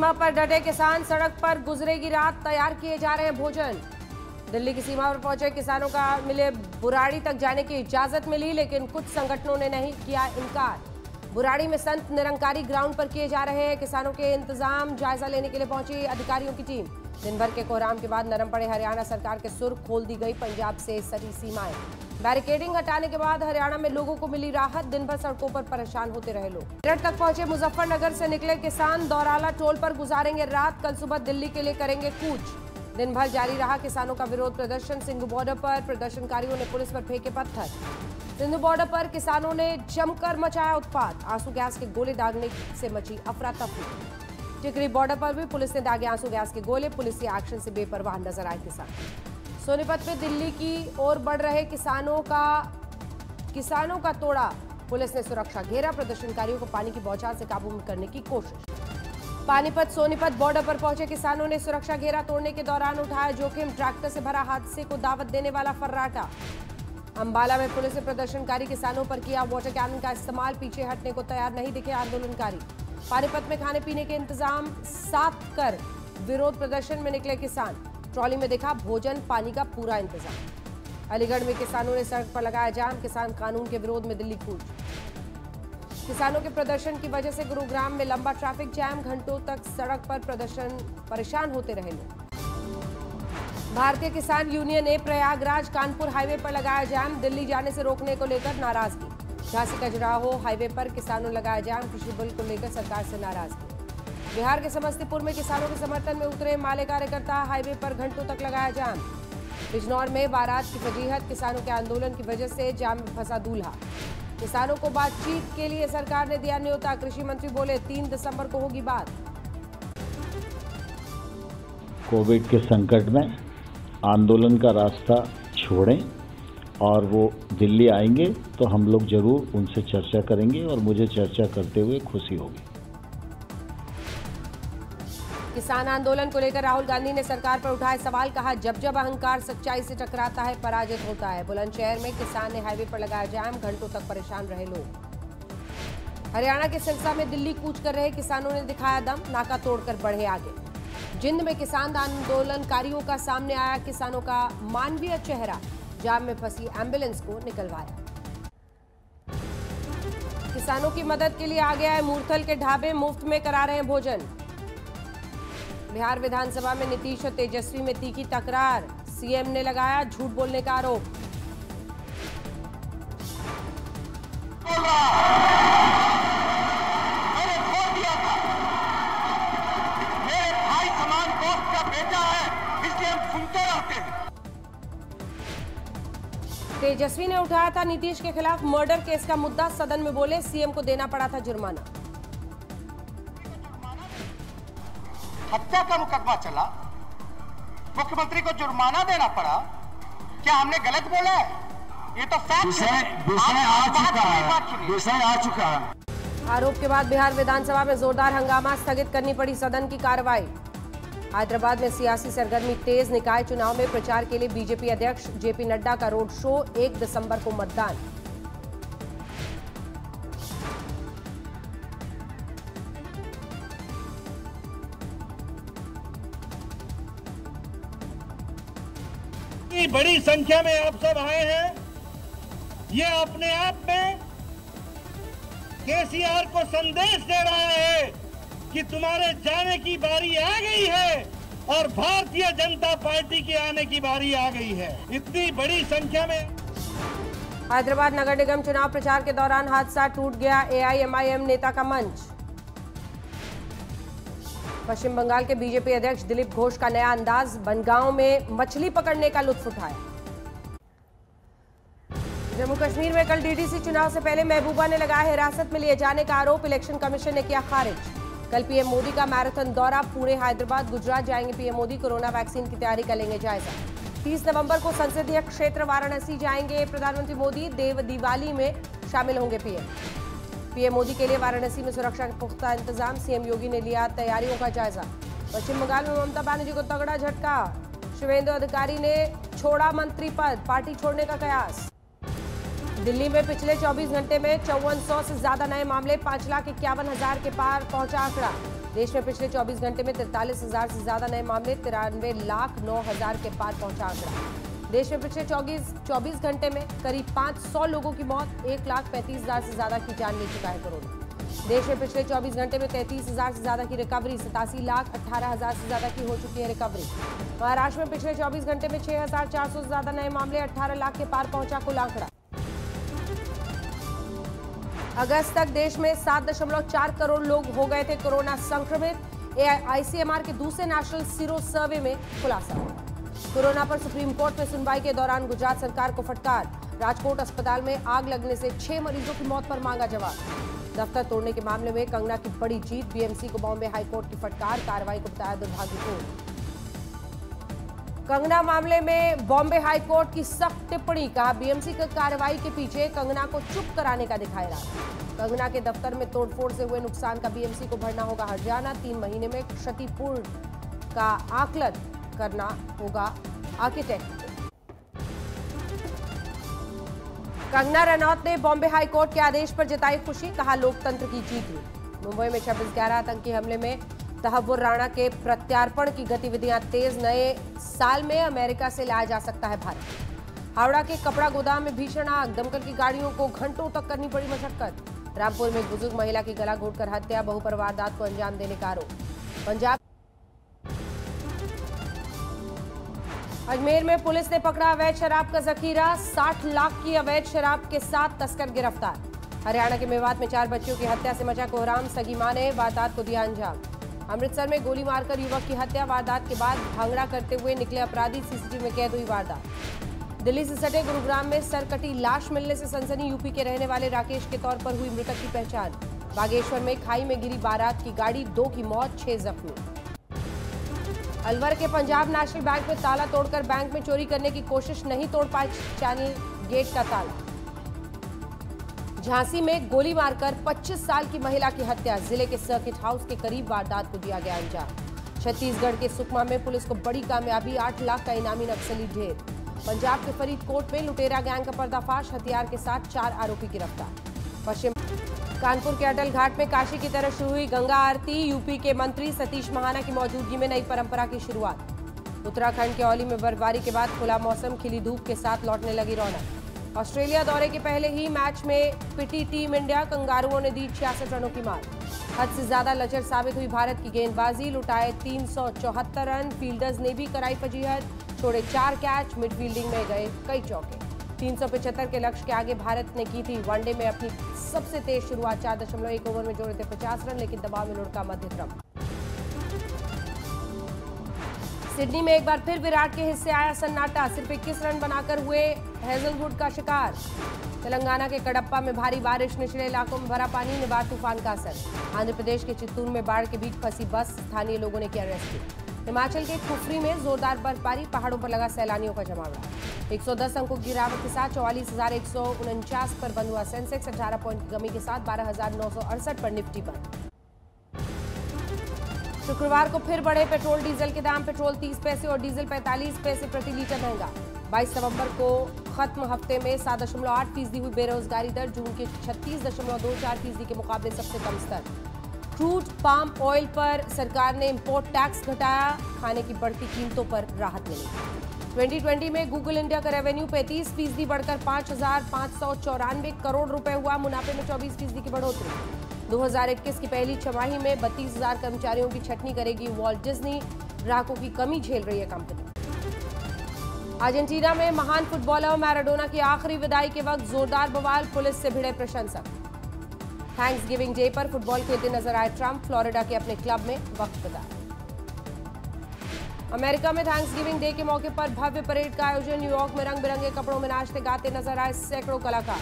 सीमा पर डटे किसान, सड़क पर गुजरेगी रात, तैयार किए जा रहे हैं भोजन। दिल्ली की सीमा पर पहुंचे किसानों का मिले बुराड़ी तक जाने की इजाजत मिली, लेकिन कुछ संगठनों ने नहीं किया इनकार। बुराड़ी में संत निरंकारी ग्राउंड पर किए जा रहे हैं किसानों के इंतजाम, जायजा लेने के लिए पहुंची अधिकारियों की टीम। दिन भर के कोहराम के बाद नरम पड़े हरियाणा सरकार के सुर, खोल दी गई पंजाब से सटी सीमाएं। बैरिकेडिंग हटाने के बाद हरियाणा में लोगों को मिली राहत, दिन भर सड़कों पर परेशान होते रहे लोग। मेरठ तक पहुंचे मुजफ्फरनगर से निकले किसान, दौराला टोल पर गुजारेंगे रात, कल सुबह दिल्ली के लिए करेंगे कूच। दिन भर जारी रहा किसानों का विरोध प्रदर्शन। सिंघू बॉर्डर पर प्रदर्शनकारियों ने पुलिस पर फेंके पत्थर। सिंधु बॉर्डर पर किसानों ने जमकर मचाया उत्पात, आंसू गैस के गोले दागने से मची अफरा तफरी। टिकरी बॉर्डर पर भी पुलिस ने दागे आंसू गैस के गोले, पुलिस के एक्शन से बेपरवाह नजर आए किसान। सोनीपत में दिल्ली की ओर बढ़ रहे किसानों का तोड़ा, पुलिस ने सुरक्षा घेरा, प्रदर्शनकारियों को पानी की बौछार से काबू में करने की कोशिश। पानीपत सोनीपत बॉर्डर पर पहुंचे किसानों ने सुरक्षा घेरा तोड़ने के दौरान उठाया जोखिम, ट्रैक्टर से भरा हादसे को दावत देने वाला फर्राटा। अंबाला में पुलिस ने प्रदर्शनकारी किसानों पर किया वाटर कैनन का इस्तेमाल, पीछे हटने को तैयार नहीं दिखे आंदोलनकारी। पानीपत में खाने पीने के इंतजाम साफ कर विरोध प्रदर्शन में निकले किसान, ट्रॉली में दिखा भोजन पानी का पूरा इंतजाम। अलीगढ़ में किसानों ने सड़क पर लगाया जाम, किसान कानून के विरोध में दिल्ली कूच। किसानों के प्रदर्शन की वजह से गुरुग्राम में लंबा ट्रैफिक जैम, घंटों तक सड़क पर परेशान होते रहे लोग। भारतीय किसान यूनियन ने प्रयागराज कानपुर हाईवे पर लगाया जाम, दिल्ली जाने से रोकने को लेकर नाराजगी। झांसी खजुराहो हाईवे पर किसानों लगाया जाम, कृषि बिल को लेकर सरकार से नाराजगी। बिहार के समस्तीपुर में किसानों के समर्थन में उतरे माले कार्यकर्ता, हाईवे पर घंटों तक लगाया जाम। बिजनौर में बारात की वजीहत, किसानों के आंदोलन की वजह से जाम में फंसा दूल्हा। किसानों को बातचीत के लिए सरकार ने दिया न्योता, कृषि मंत्री बोले 3 दिसंबर को होगी बात। कोविड के संकट में आंदोलन का रास्ता छोड़ें और वो दिल्ली आएंगे तो हम लोग जरूर उनसे चर्चा करेंगे और मुझे चर्चा करते हुए खुशी होगी। किसान आंदोलन को लेकर राहुल गांधी ने सरकार पर उठाए सवाल, कहा जब जब अहंकार सच्चाई से टकराता है पराजित होता है। बुलंदशहर में किसान ने हाईवे पर लगाया जाम, घंटों तक परेशान रहे लोग। हरियाणा के सिरसा में दिल्ली कूच कर रहे किसानों ने दिखाया दम, नाका तोड़कर बढ़े आगे। जिंद में किसान आंदोलनकारियों का सामने आया किसानों का मानवीय चेहरा, जाम में फंसी एम्बुलेंस को निकलवाया। किसानों की मदद के लिए आगे आए मूर्थल के ढाबे, मुफ्त में करा रहे हैं भोजन। बिहार विधानसभा में नीतीश और तेजस्वी में तीखी तकरार, सीएम ने लगाया झूठ बोलने का आरोप। मैंने वोट दिया था, मेरे भाई समान दोस्त का बेटा है, इसलिए हम सुनते रहते हैं। तेजस्वी ने उठाया था नीतीश के खिलाफ मर्डर केस का मुद्दा, सदन में बोले सीएम को देना पड़ा था जुर्माना। हत्या का मुकदमा चला, मुख्यमंत्री को जुर्माना देना पड़ा, क्या हमने गलत बोला है? ये तो फैक्ट आ चुका है। आरोप के बाद बिहार विधानसभा में जोरदार हंगामा, स्थगित करनी पड़ी सदन की कार्रवाई। हैदराबाद में सियासी सरगर्मी तेज, निकाय चुनाव में प्रचार के लिए बीजेपी अध्यक्ष जेपी नड्डा का रोड शो, 1 दिसंबर को मतदान। बड़ी संख्या में आप सब आए हैं, ये अपने आप में केसीआर को संदेश दे रहा है कि तुम्हारे जाने की बारी आ गई है और भारतीय जनता पार्टी के आने की बारी आ गई है। इतनी बड़ी संख्या में। हैदराबाद नगर निगम चुनाव प्रचार के दौरान हादसा, टूट गया एआईएमआईएम नेता का मंच। पश्चिम बंगाल के बीजेपी अध्यक्ष दिलीप घोष का नया अंदाज, बनगांव में मछली पकड़ने का लुत्फ उठाया। जम्मू कश्मीर में कल डीडीसी चुनाव से पहले महबूबा ने लगाया हिरासत में लिए जाने का आरोप, इलेक्शन कमीशन ने किया खारिज। कल पीएम मोदी का मैराथन दौरा, पुणे, हैदराबाद, गुजरात जाएंगे पीएम मोदी, कोरोना वैक्सीन की तैयारी का लेंगे जायजा। 30 नवंबर को संसदीय क्षेत्र वाराणसी जाएंगे प्रधानमंत्री मोदी, दिवाली में शामिल होंगे पीएम मोदी के लिए वाराणसी में सुरक्षा के पुख्ता इंतजाम, सीएम योगी ने लिया तैयारियों का जायजा। पश्चिम बंगाल में ममता बनर्जी को तगड़ा झटका, शुभेंदु अधिकारी ने छोड़ा मंत्री पद, पार्टी छोड़ने का कयास। दिल्ली में पिछले 24 घंटे में 5400 से ज्यादा नए मामले, 5,51,000 के पार पहुंचा आंकड़ा। देश में पिछले 24 घंटे में 43,000 से ज्यादा नए मामले, 93,09,000 के पार पहुंचा आंकड़ा। देश में पिछले 24 घंटे में करीब 500 लोगों की मौत, 1,35,000 से ज्यादा की जान ले चुका है कोरोना। देश में पिछले 24 घंटे में 33,000 से ज्यादा की रिकवरी, 87,18,000 से ज्यादा की हो चुकी है रिकवरी। महाराष्ट्र में पिछले 24 घंटे में 6,400 से ज्यादा नए मामले, 18 लाख के पार पहुंचा कुल आंकड़ा। अगस्त तक देश में 7.4 करोड़ लोग हो गए थे कोरोना संक्रमित, आईसीएमआर के दूसरे नेशनल सीरो सर्वे में खुलासा। कोरोना पर सुप्रीम कोर्ट में सुनवाई के दौरान गुजरात सरकार को फटकार, राजकोट अस्पताल में आग लगने से 6 मरीजों की मौत पर मांगा जवाब। दफ्तर तोड़ने के मामले में कंगना की बड़ी जीत, बीएमसी को बॉम्बे हाईकोर्ट की फटकार, कार्रवाई को बताया दुर्भाग्यपूर्ण। कंगना मामले में बॉम्बे हाईकोर्ट की सख्त टिप्पणी, कहा बीएमसी की कार्रवाई के पीछे कंगना को चुप कराने का दिखाया इरादा। कंगना के दफ्तर में तोड़फोड़ से हुए नुकसान का बीएमसी को भरना होगा हर्जाना, 3 महीने में क्षतिपूर्ण का आकलन करना होगा आर्किटेक्ट। कंगना रनौत ने बॉम्बे हाईकोर्ट के आदेश पर जताई खुशी, कहा लोकतंत्र की जीत हुई। मुंबई में 26/11 आतंकी हमले में तहव्वुर राणा के प्रत्यार्पण की गतिविधियां तेज, नए साल में अमेरिका से लाया जा सकता है भारत। हावड़ा के कपड़ा गोदाम में भीषण आग, दमकल की गाड़ियों को घंटों तक करनी पड़ी मशक्कत। रामपुर में बुजुर्ग महिला की गला घोटकर हत्या, बहू पर वारदात को अंजाम देने का आरोप। पंजाब अजमेर में पुलिस ने पकड़ा अवैध शराब का जखीरा, 60 लाख की अवैध शराब के साथ तस्कर गिरफ्तार। हरियाणा के मेवात में 4 बच्चियों की हत्या से मचा कोहराम, सगी मां ने वारदात को दिया अंजाम। अमृतसर में गोली मारकर युवक की हत्या, वारदात के बाद भांगड़ा करते हुए निकले अपराधी, सीसीटीवी में कैद हुई वारदात। दिल्ली से सटे गुरुग्राम में सरकटी लाश मिलने से सनसनी, यूपी के रहने वाले राकेश के तौर पर हुई मृतक की पहचान। बागेश्वर में खाई में गिरी बारात की गाड़ी, 2 की मौत, 6 जख्मी। अलवर के पंजाब नेशनल बैंक में ताला तोड़कर बैंक में चोरी करने की कोशिश, नहीं तोड़ पाए चैनल गेट का ताला। झांसी में गोली मारकर 25 साल की महिला की हत्या, जिले के सर्किट हाउस के करीब वारदात को दिया गया अंजाम। छत्तीसगढ़ के सुकमा में पुलिस को बड़ी कामयाबी, 8 लाख का इनामी नक्सली ढेर। पंजाब के फरीदकोट में लुटेरा गैंग का पर्दाफाश, हथियार के साथ 4 आरोपी गिरफ्तार। पश्चिम कानपुर के अटल घाट में काशी की तरह शुरू हुई गंगा आरती, यूपी के मंत्री सतीश महाना की मौजूदगी में नई परंपरा की शुरुआत। उत्तराखंड के औली में बर्फबारी के बाद खुला मौसम, खिली धूप के साथ लौटने लगी रौनक। ऑस्ट्रेलिया दौरे के पहले ही मैच में पिटी टीम इंडिया, कंगारुओं ने दी 66 रनों की मार। हद से ज्यादा लचर साबित हुई भारत की गेंदबाजी, लुटाए 374 रन, फील्डर्स ने भी कराई फजीहत, छोड़े 4 कैच, मिडफील्डिंग में गए कई चौके। 375 के लक्ष्य के आगे भारत ने की थी वनडे में अपनी सबसे तेज शुरुआत, 4.1 ओवर में जोड़े थे 50 रन, लेकिन दबाव में लुढ़का मध्यक्रम। सिडनी में एक बार फिर विराट के हिस्से आया सन्नाटा, सिर्फ 21 रन बनाकर हुए हेजलवुड का शिकार। तेलंगाना के कडप्पा में भारी बारिश, निचले इलाकों में भरा पानी, निवार तूफान का असर। आंध्र प्रदेश के चित्तूर में बाढ़ के बीच फंसी बस, स्थानीय लोगों ने किया रेस्क्यू। हिमाचल के कुफरी में जोरदार बर्फबारी, पहाड़ों पर लगा सैलानियों का जमावड़ा। 110 अंकों की गिरावट के साथ 44,149 पर बंद हुआ सेंसेक्स, 18 पॉइंट की कमी के साथ 12,968 पर निफ्टी बंद। शुक्रवार को फिर बढ़े पेट्रोल डीजल के दाम, पेट्रोल 30 पैसे और डीजल 45 पैसे प्रति लीटर महंगा। 22 नवंबर को खत्म हफ्ते में 7.8% हुई बेरोजगारी दर, जून के 36.24% के मुकाबले सबसे कम स्तर। क्रूड पाम ऑयल पर सरकार ने इंपोर्ट टैक्स घटाया, खाने की बढ़ती कीमतों पर राहत मिली। 2020 में गूगल इंडिया का रेवेन्यू 35% बढ़कर 5,594 करोड़ रुपए हुआ, मुनाफे में 24% की बढ़ोतरी। 2021 की पहली छमाही में 32,000 कर्मचारियों की छटनी करेगी वॉल्ट डिज्नी, ग्राहकों की कमी झेल रही है कंपनी। अर्जेंटीना में महान फुटबॉलर मैराडोना की आखिरी विदाई के वक्त जोरदार बवाल, पुलिस से भिड़े प्रशंसक। थैंक्स गिविंग डे पर फुटबॉल खेलते नजर आए ट्रंप, फ्लोरिडा के अपने क्लब में वक्त बिताया। अमेरिका में थैंक्स गिविंग डे के मौके पर भव्य परेड का आयोजन, न्यूयॉर्क में रंग बिरंगे कपड़ों में नाचते गाते नजर आए सैकड़ों कलाकार।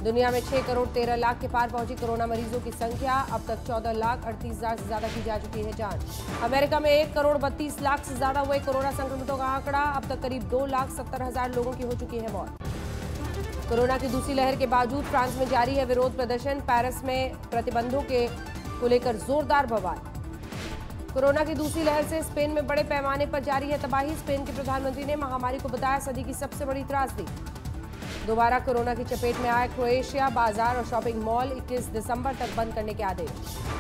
दुनिया में 6 करोड़ 13 लाख के पार पहुंची कोरोना मरीजों की संख्या, अब तक 14,38,000 से ज्यादा की जा चुकी है जान। अमेरिका में 1 करोड़ 32 लाख से ज्यादा हुए कोरोना संक्रमितों का आंकड़ा, अब तक करीब 2,70,000 लोगों की हो चुकी है मौत। कोरोना की दूसरी लहर के बावजूद फ्रांस में जारी है विरोध प्रदर्शन, पेरिस में प्रतिबंधों को लेकर जोरदार बवाल। कोरोना की दूसरी लहर से स्पेन में बड़े पैमाने पर जारी है तबाही, स्पेन के प्रधानमंत्री ने महामारी को बताया सदी की सबसे बड़ी त्रासदी। दोबारा कोरोना की चपेट में आया क्रोएशिया। बाजार और शॉपिंग मॉल 21 दिसंबर तक बंद करने के आदेश।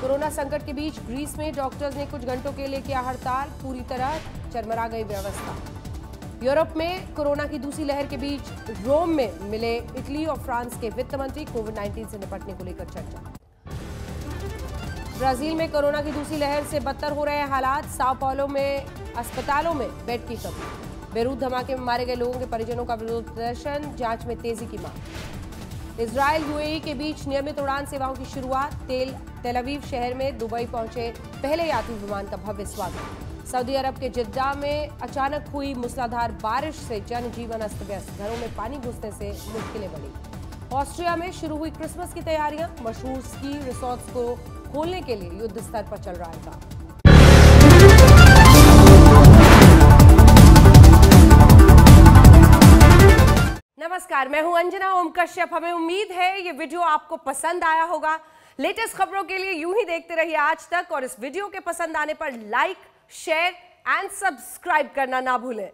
कोरोना संकट के बीच ग्रीस में डॉक्टर्स ने कुछ घंटों के लिए किया हड़ताल। पूरी तरह चरमरा गई व्यवस्था। यूरोप में कोरोना की दूसरी लहर के बीच रोम में मिले इटली और फ्रांस के वित्त मंत्री। कोविड-19 से निपटने को लेकर चर्चा। ब्राजील में कोरोना की दूसरी लहर से बदतर हो रहे हैं हालात। साओ पाउलो में अस्पतालों में बेड की कमी। बेरूत धमाके में मारे गए लोगों के परिजनों का विरोध प्रदर्शन। जांच में तेजी की मांग। इजरायल यूएई के बीच नियमित उड़ान सेवाओं की शुरुआत। तेल अवीव शहर में दुबई पहुंचे पहले यात्री विमान का भव्य स्वागत। सऊदी अरब के जिद्दा में अचानक हुई मूसलाधार बारिश से जनजीवन अस्त व्यस्त। घरों में पानी घुसने से मुश्किलें बढ़ी। ऑस्ट्रिया में शुरू हुई क्रिसमस की तैयारियां। मशहूर स्की रिसोर्ट्स को खोलने के लिए युद्ध स्तर पर चल रहा है काम। नमस्कार, मैं हूं अंजना ओम कश्यप। हमें उम्मीद है ये वीडियो आपको पसंद आया होगा। लेटेस्ट खबरों के लिए यूं ही देखते रहिए आज तक और इस वीडियो के पसंद आने पर लाइक, शेयर एंड सब्सक्राइब करना ना भूलें।